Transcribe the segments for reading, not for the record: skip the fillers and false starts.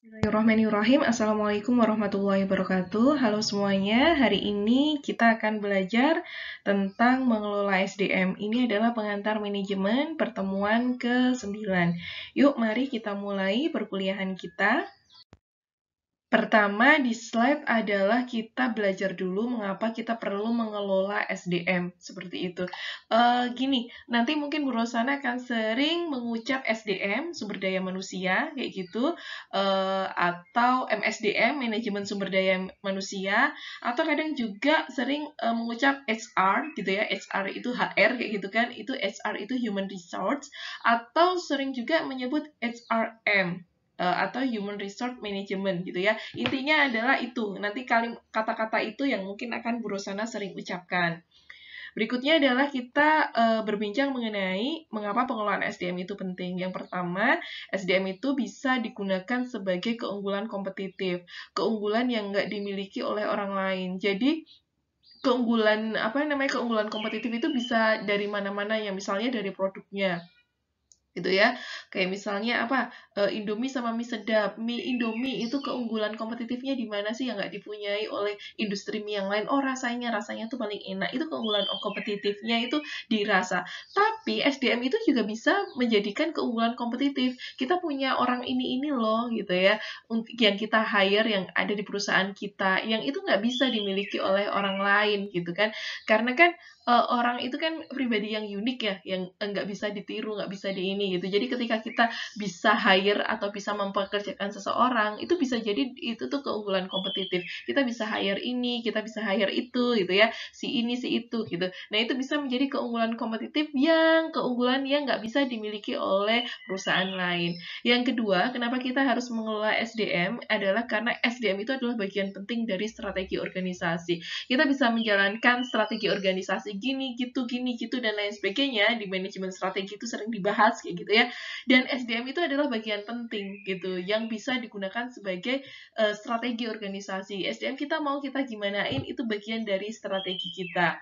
Bismillahirrahmanirrahim. Assalamualaikum warahmatullahi wabarakatuh. Halo semuanya, hari ini kita akan belajar tentang mengelola SDM. Ini adalah pengantar manajemen pertemuan ke-9. Yuk, mari kita mulai perkuliahan kita. Pertama di slide adalah kita belajar dulu mengapa kita perlu mengelola SDM, seperti itu. Gini, nanti mungkin Bu Rosana akan sering mengucap SDM, sumber daya manusia, kayak gitu, atau MSDM, manajemen sumber daya manusia, atau kadang juga sering mengucap HR, gitu ya, HR itu HR, kayak gitu kan, itu HR itu Human Resource, atau sering juga menyebut HRM, atau Human Resource Management gitu ya. Intinya adalah itu. Nanti kata-kata itu yang mungkin akan Bu Rosana sering ucapkan. Berikutnya adalah kita berbincang mengenai mengapa pengelolaan SDM itu penting. Yang pertama, SDM itu bisa digunakan sebagai keunggulan kompetitif, keunggulan yang nggak dimiliki oleh orang lain. Jadi keunggulan keunggulan kompetitif itu bisa dari mana-mana ya, misalnya dari produknya gitu ya. Kayak misalnya Indomie sama mie sedap. Mie Indomie itu keunggulan kompetitifnya di mana sih yang nggak dipunyai oleh industri mie yang lain? Oh, rasanya tuh paling enak. Itu keunggulan kompetitifnya itu dirasa. Tapi SDM itu juga bisa menjadikan keunggulan kompetitif. Kita punya orang ini loh gitu ya, yang kita hire, yang ada di perusahaan kita, yang itu nggak bisa dimiliki oleh orang lain gitu kan. Karena kan orang itu kan pribadi yang unik ya, yang nggak bisa ditiru, nggak bisa di ini gitu. Jadi ketika kita bisa hire atau bisa mempekerjakan seseorang, itu bisa jadi itu tuh keunggulan kompetitif. Kita bisa hire ini, kita bisa hire itu gitu ya, si ini, si itu gitu. Nah itu bisa menjadi keunggulan kompetitif keunggulan yang nggak bisa dimiliki oleh perusahaan lain. Yang kedua, kenapa kita harus mengelola SDM adalah karena SDM itu adalah bagian penting dari strategi organisasi. Kita bisa menjalankan strategi organisasi gini gitu dan lain sebagainya. Di manajemen strategi itu sering dibahas kayak gitu ya. Dan SDM itu adalah bagian penting gitu yang bisa digunakan sebagai strategi organisasi. SDM kita mau kita gimanain itu bagian dari strategi kita.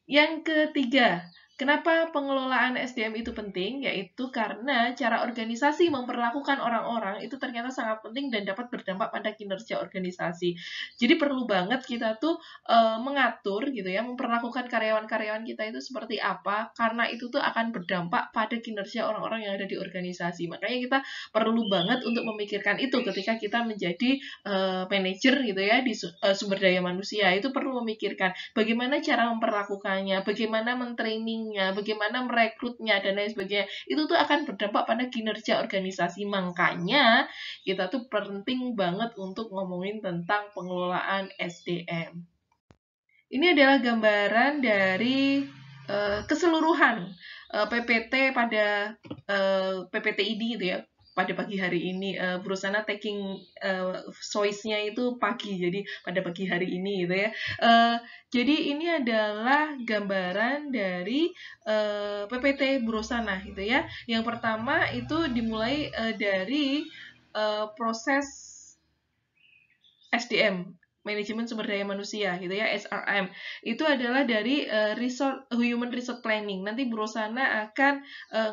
Yang ketiga, kenapa pengelolaan SDM itu penting? Yaitu karena cara organisasi memperlakukan orang-orang itu ternyata sangat penting dan dapat berdampak pada kinerja organisasi. Jadi perlu banget kita tuh mengatur gitu ya, memperlakukan karyawan-karyawan kita itu seperti apa, karena itu tuh akan berdampak pada kinerja orang-orang yang ada di organisasi. Makanya kita perlu banget untuk memikirkan itu ketika kita menjadi manajer gitu ya di sumber daya manusia. Itu perlu memikirkan bagaimana cara memperlakukannya, bagaimana mentrainingnya, bagaimana merekrutnya, dan lain sebagainya. Itu tuh akan berdampak pada kinerja organisasi. Makanya kita tuh penting banget untuk ngomongin tentang pengelolaan SDM. Ini adalah gambaran dari keseluruhan PPT pada PPT ini gitu ya, pada pagi hari ini. Bu Rosana taking choice-nya itu pagi, jadi pada pagi hari ini gitu ya. Jadi ini adalah gambaran dari PPT Bu Rosana gitu ya. Yang pertama itu dimulai dari proses SDM, manajemen sumber daya manusia gitu ya, SRM. Itu adalah dari human resource planning. Nanti Bu Rosana akan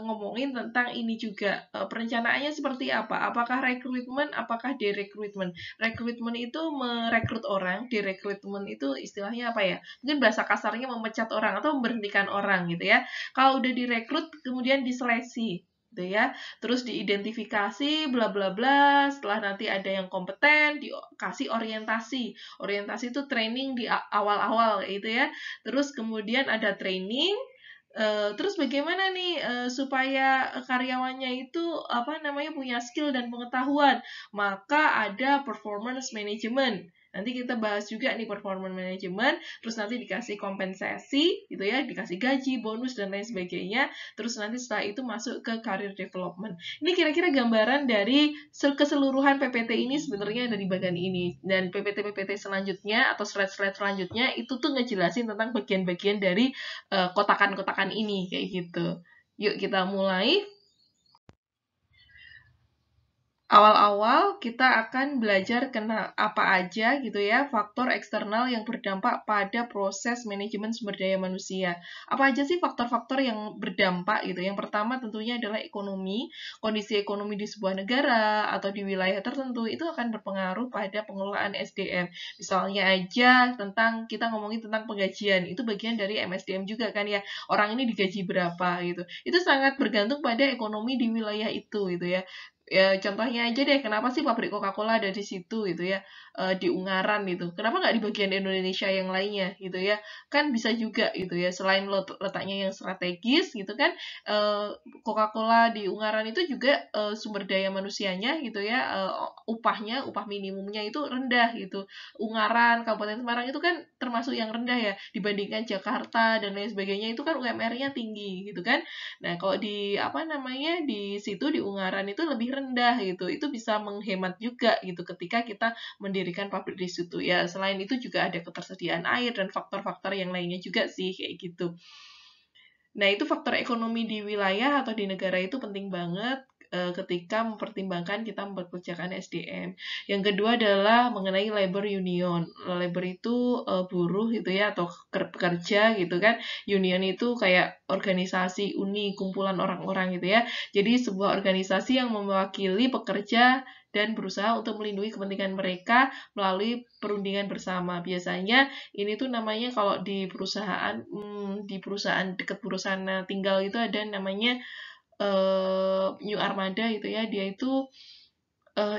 ngomongin tentang ini juga. Perencanaannya seperti apa? Apakah rekrutmen, apakah direkrutmen? Rekrutmen itu merekrut orang, direkrutmen itu istilahnya apa ya? Mungkin bahasa kasarnya memecat orang atau memberhentikan orang gitu ya. Kalau udah direkrut kemudian diseleksi gitu ya, terus diidentifikasi bla bla bla, setelah nanti ada yang kompeten dikasih orientasi itu training di awal-awal gitu ya, terus kemudian ada training. Terus bagaimana nih supaya karyawannya itu punya skill dan pengetahuan? Maka ada performance management. Nanti kita bahas juga nih performance management, terus nanti dikasih kompensasi gitu ya, dikasih gaji, bonus dan lain sebagainya. Terus nanti setelah itu masuk ke career development. Ini kira-kira gambaran dari keseluruhan PPT ini sebenarnya dari bagian ini. Dan PPT-PPT selanjutnya atau slide-slide selanjutnya itu tuh ngejelasin tentang bagian-bagian dari kotakan-kotakan ini kayak gitu. Yuk kita mulai. Awal-awal kita akan belajar kena apa aja gitu ya, faktor eksternal yang berdampak pada proses manajemen sumber daya manusia. Apa aja sih faktor-faktor yang berdampak gitu? Yang pertama tentunya adalah ekonomi, kondisi ekonomi di sebuah negara atau di wilayah tertentu itu akan berpengaruh pada pengelolaan SDM. Misalnya aja tentang kita ngomongin tentang penggajian, itu bagian dari MSDM juga kan ya. Orang ini digaji berapa gitu. Itu sangat bergantung pada ekonomi di wilayah itu gitu ya. Ya contohnya aja deh, kenapa sih pabrik Coca-Cola ada di situ gitu ya, di Ungaran gitu. Kenapa nggak di bagian Indonesia yang lainnya gitu ya? Kan bisa juga gitu ya, selain letaknya yang strategis gitu kan, Coca-Cola di Ungaran itu juga sumber daya manusianya gitu ya, upah minimumnya itu rendah gitu. Ungaran, Kabupaten Semarang itu kan termasuk yang rendah ya, dibandingkan Jakarta dan lain sebagainya itu kan UMR-nya tinggi gitu kan. Nah, kalau di apa namanya di situ di Ungaran itu lebih rendah gitu. Itu bisa menghemat juga gitu ketika kita mendirikan pabrik di situ. Ya, selain itu juga ada ketersediaan air dan faktor-faktor yang lainnya juga sih kayak gitu. Nah, itu faktor ekonomi di wilayah atau di negara itu penting banget ketika mempertimbangkan kita mempekerjakan SDM. Yang kedua adalah mengenai labor union. Labor itu buruh gitu ya atau pekerja gitu kan. Union itu kayak organisasi uni kumpulan orang-orang gitu ya. Jadi sebuah organisasi yang mewakili pekerja dan berusaha untuk melindungi kepentingan mereka melalui perundingan bersama. Biasanya ini tuh namanya kalau di perusahaan dekat perusahaan tinggal itu ada namanya New Armada gitu ya. Dia itu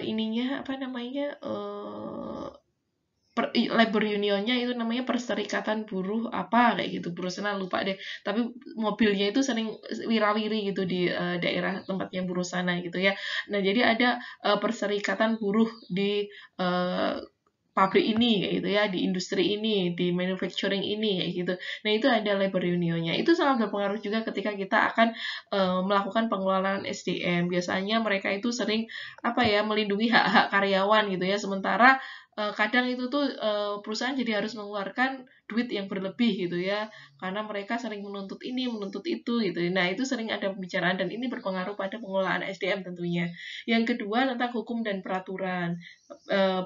ininya apa namanya labor unionnya itu namanya Perserikatan Buruh apa kayak gitu, perusahaan lupa deh, tapi mobilnya itu sering wirawiri gitu di daerah tempatnya buruh sana gitu ya. Nah jadi ada Perserikatan Buruh di uh, pabrik ini kayak gitu ya, di industri ini, di manufacturing ini kayak gitu. Nah, itu ada labor unionnya. Itu sangat berpengaruh juga ketika kita akan melakukan pengelolaan SDM. Biasanya mereka itu sering apa ya, melindungi hak-hak karyawan gitu ya. Sementara kadang itu tuh perusahaan jadi harus mengeluarkan duit yang berlebih gitu ya, karena mereka sering menuntut ini, menuntut itu gitu. Nah, itu sering ada pembicaraan dan ini berpengaruh pada pengelolaan SDM tentunya. Yang kedua tentang hukum dan peraturan.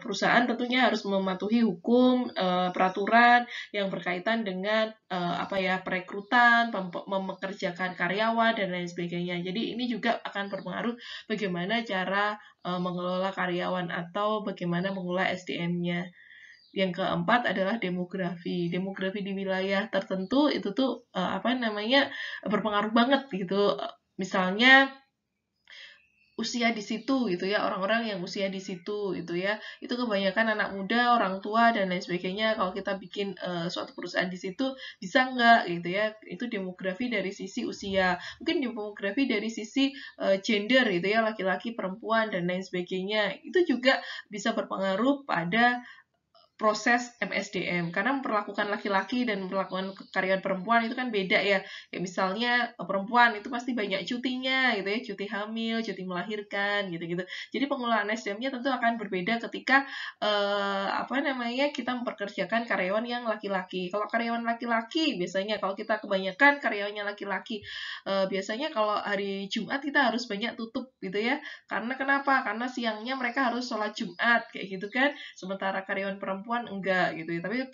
Perusahaan tentunya harus mematuhi hukum, peraturan yang berkaitan dengan apa ya perekrutan, memekerjakan karyawan dan lain sebagainya. Jadi ini juga akan berpengaruh bagaimana cara mengelola karyawan atau bagaimana mengelola SDM-nya. Yang keempat adalah demografi. Demografi di wilayah tertentu itu tuh apa namanya berpengaruh banget gitu. Misalnya usia di situ gitu ya, orang-orang yang usia di situ gitu ya, itu kebanyakan anak muda, orang tua dan lain sebagainya. Kalau kita bikin suatu perusahaan di situ bisa nggak gitu ya, itu demografi dari sisi usia, mungkin demografi dari sisi gender gitu ya, laki-laki perempuan dan lain sebagainya, itu juga bisa berpengaruh pada proses MSDM karena memperlakukan laki-laki dan memperlakukan karyawan perempuan itu kan beda ya. Kayak misalnya perempuan itu pasti banyak cutinya gitu ya, cuti hamil, cuti melahirkan gitu-gitu. Jadi pengelolaan SDM-nya tentu akan berbeda ketika apa namanya kita memperkerjakan karyawan yang laki-laki. Kalau karyawan laki-laki biasanya kalau kita kebanyakan karyawannya laki-laki biasanya kalau hari Jumat kita harus banyak tutup gitu ya. Karena kenapa? Karena siangnya mereka harus sholat Jumat kayak gitu kan. Sementara karyawan perempuan enggak gitu ya, tapi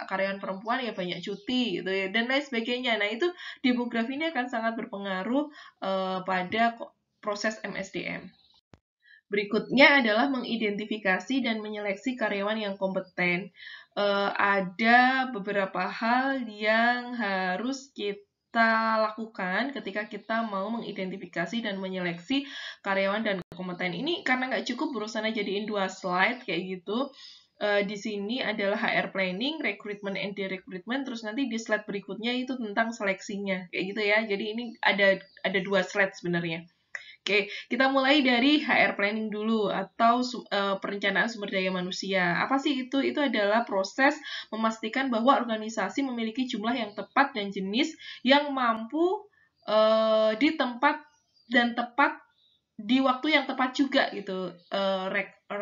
karyawan perempuan ya banyak cuti gitu ya dan lain sebagainya. Nah itu demografi ini akan sangat berpengaruh pada proses MSDM. Berikutnya adalah mengidentifikasi dan menyeleksi karyawan yang kompeten. Ada beberapa hal yang harus kita lakukan ketika kita mau mengidentifikasi dan menyeleksi karyawan dan kompeten ini, karena nggak cukup berusaha jadiin 2 slide kayak gitu. Di sini adalah HR planning, recruitment and recruitment, terus nanti di slide berikutnya itu tentang seleksinya kayak gitu ya. Jadi ini ada 2 slide sebenarnya. Oke, kita mulai dari HR planning dulu atau perencanaan sumber daya manusia. Apa sih itu? Itu adalah proses memastikan bahwa organisasi memiliki jumlah yang tepat dan jenis yang mampu di tempat dan tepat di waktu yang tepat juga gitu.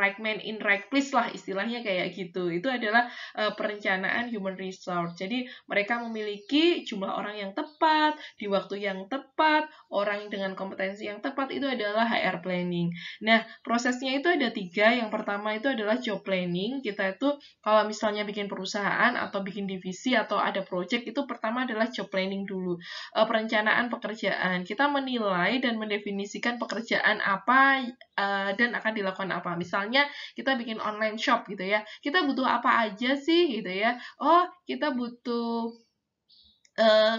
right man in right place lah, istilahnya kayak gitu. Itu adalah perencanaan human resource. Jadi mereka memiliki jumlah orang yang tepat, di waktu yang tepat, orang dengan kompetensi yang tepat, itu adalah HR planning. Nah, prosesnya itu ada 3. Yang pertama itu adalah job planning. Kita itu kalau misalnya bikin perusahaan atau bikin divisi atau ada project, itu pertama adalah job planning dulu. Perencanaan pekerjaan. Kita menilai dan mendefinisikan pekerjaan apa dan akan dilakukan apa. Misalnya kita bikin online shop gitu ya. Kita butuh apa aja sih gitu ya. Oh, kita butuh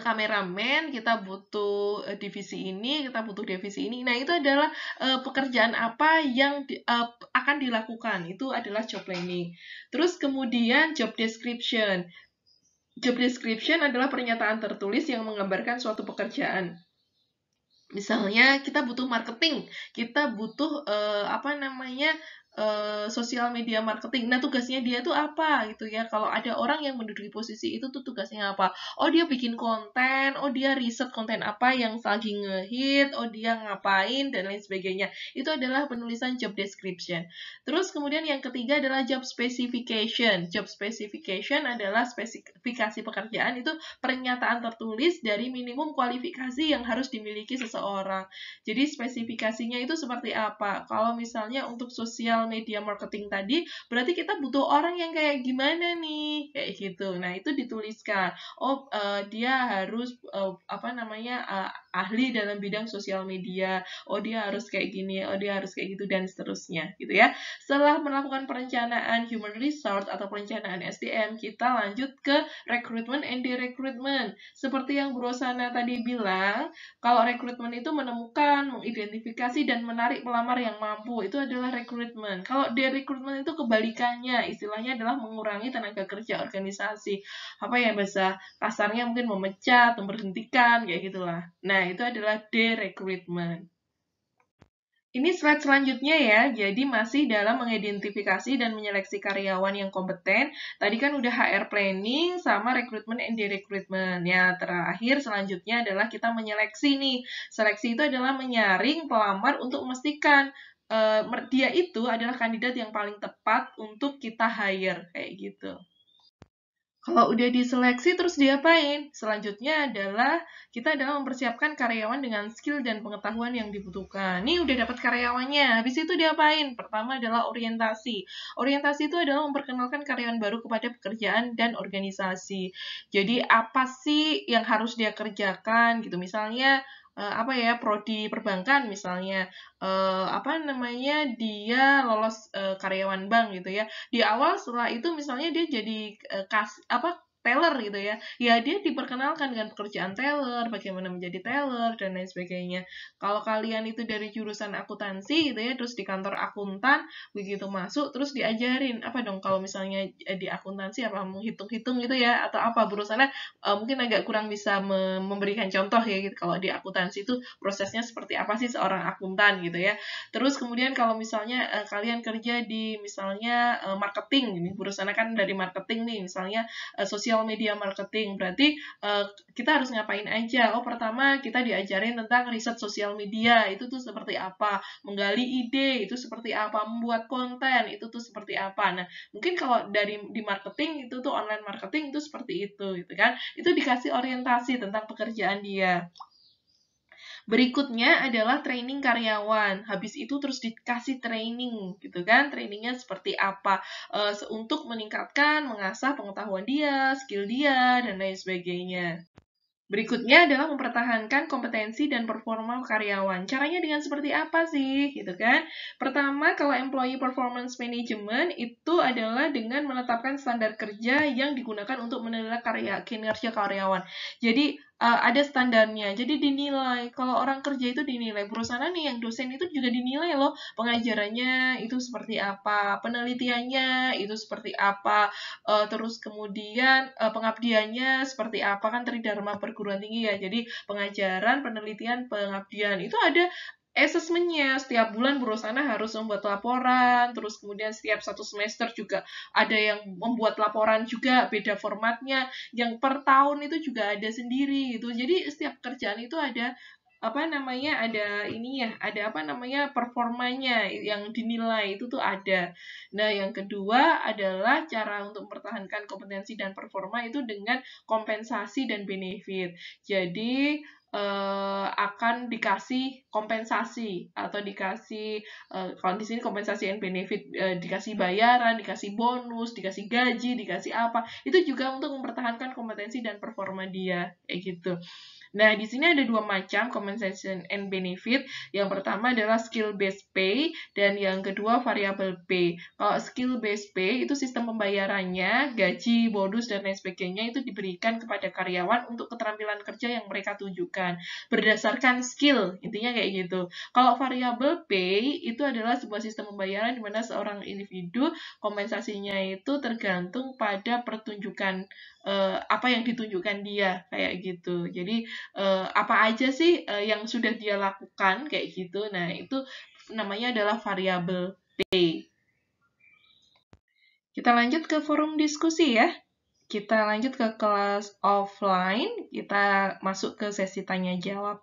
kameramen, kita butuh divisi ini, kita butuh divisi ini. Nah, itu adalah pekerjaan apa yang akan dilakukan. Itu adalah job planning. Terus kemudian job description. Job description adalah pernyataan tertulis yang menggambarkan suatu pekerjaan. Misalnya kita butuh marketing, kita butuh sosial media marketing. Nah, tugasnya dia tuh apa gitu ya. Kalau ada orang yang menduduki posisi itu tuh tugasnya apa? Oh, dia bikin konten, oh dia riset konten apa yang lagi ngehit, oh dia ngapain dan lain sebagainya. Itu adalah penulisan job description. Terus kemudian yang ketiga adalah job specification. Job specification adalah spesifikasi pekerjaan, itu pernyataan tertulis dari minimum kualifikasi yang harus dimiliki seseorang. Jadi spesifikasinya itu seperti apa? Kalau misalnya untuk sosial media marketing tadi, berarti kita butuh orang yang kayak gimana nih? Kayak gitu. Nah, itu dituliskan. Oh, dia harus ahli dalam bidang sosial media. Oh, dia harus kayak gini. Oh, dia harus kayak gitu dan seterusnya, gitu ya. Setelah melakukan perencanaan human resource atau perencanaan SDM, kita lanjut ke recruitment and de-recruitment. Seperti yang Bu Rosana tadi bilang, kalau rekrutmen itu menemukan, mengidentifikasi, dan menarik pelamar yang mampu, itu adalah rekrutmen. Kalau de-recruitment itu kebalikannya, istilahnya adalah mengurangi tenaga kerja organisasi. Apa ya bahasa kasarnya mungkin memecat, memberhentikan, kayak gitulah. Nah, itu adalah de-recruitment. Ini slide selanjutnya ya, jadi masih dalam mengidentifikasi dan menyeleksi karyawan yang kompeten. Tadi kan udah HR planning sama recruitment and de-recruitment. Ya, terakhir selanjutnya adalah kita menyeleksi nih. Seleksi itu adalah menyaring pelamar untuk memastikan dia itu adalah kandidat yang paling tepat untuk kita hire, kayak gitu. Kalau udah diseleksi terus diapain? Selanjutnya adalah kita mempersiapkan karyawan dengan skill dan pengetahuan yang dibutuhkan. Nih udah dapat karyawannya, habis itu diapain? Pertama adalah orientasi. Orientasi itu adalah memperkenalkan karyawan baru kepada pekerjaan dan organisasi. Jadi apa sih yang harus dia kerjakan gitu. Misalnya prodi perbankan misalnya dia lolos karyawan bank gitu ya. Di awal setelah itu misalnya dia jadi teller gitu ya. Ya dia diperkenalkan dengan pekerjaan teller, bagaimana menjadi teller dan lain sebagainya. Kalau kalian itu dari jurusan akuntansi gitu ya, terus di kantor akuntan begitu masuk terus diajarin apa dong kalau misalnya di akuntansi apa menghitung-hitung gitu ya atau apa berusaha mungkin agak kurang bisa memberikan contoh ya gitu. Kalau di akuntansi itu prosesnya seperti apa sih seorang akuntan gitu ya. Terus kemudian kalau misalnya kalian kerja di misalnya marketing, ini berusaha kan dari marketing nih misalnya sosial media marketing, berarti kita harus ngapain aja? Oh, pertama kita diajarin tentang riset sosial media, itu tuh seperti apa, menggali ide, itu seperti apa, membuat konten, itu tuh seperti apa. Nah, mungkin kalau di marketing, itu tuh online marketing, itu seperti itu, gitu kan. Itu dikasih orientasi tentang pekerjaan dia. Berikutnya adalah training karyawan. Habis itu terus dikasih training, gitu kan? Trainingnya seperti apa? Untuk meningkatkan, mengasah pengetahuan dia, skill dia, dan lain sebagainya. Berikutnya adalah mempertahankan kompetensi dan performa karyawan. Caranya dengan seperti apa sih, gitu kan? Pertama, kalau employee performance management itu adalah dengan menetapkan standar kerja yang digunakan untuk menilai kinerja karyawan. Jadi ada standarnya. Jadi dinilai. Kalau orang kerja itu dinilai. Perusahaan nih yang dosen itu juga dinilai loh. Pengajarannya itu seperti apa, penelitiannya itu seperti apa, terus kemudian pengabdiannya seperti apa, kan Tridharma perguruan tinggi ya. Jadi pengajaran, penelitian, pengabdian itu ada assessment-nya. Setiap bulan berusaha harus membuat laporan, terus kemudian setiap 1 semester juga ada yang membuat laporan juga, beda formatnya. Yang per tahun itu juga ada sendiri gitu. Jadi setiap kerjaan itu ada ada ini ya, ada performanya yang dinilai itu tuh ada. Nah, yang kedua adalah cara untuk mempertahankan kompetensi dan performa itu dengan kompensasi dan benefit. Jadi akan dikasih kompensasi atau dikasih kalau di sini kompensasi and benefit, dikasih bayaran, dikasih bonus, dikasih gaji, dikasih apa, itu juga untuk mempertahankan kompetensi dan performa dia kayak gitu. Nah, di sini ada dua macam compensation and benefit. Yang pertama adalah skill based pay dan yang kedua variable pay. Kalau skill based pay itu sistem pembayarannya, gaji, bonus dan lain sebagainya itu diberikan kepada karyawan untuk keterampilan kerja yang mereka tunjukkan berdasarkan skill, intinya kayak gitu. Kalau variable pay itu adalah sebuah sistem pembayaran di mana seorang individu kompensasinya itu tergantung pada pertunjukan apa yang ditunjukkan dia kayak gitu. Jadi apa aja sih yang sudah dia lakukan kayak gitu. Nah, itu namanya adalah variable pay. Kita lanjut ke forum diskusi ya. Kita lanjut ke kelas offline, kita masuk ke sesi tanya jawab.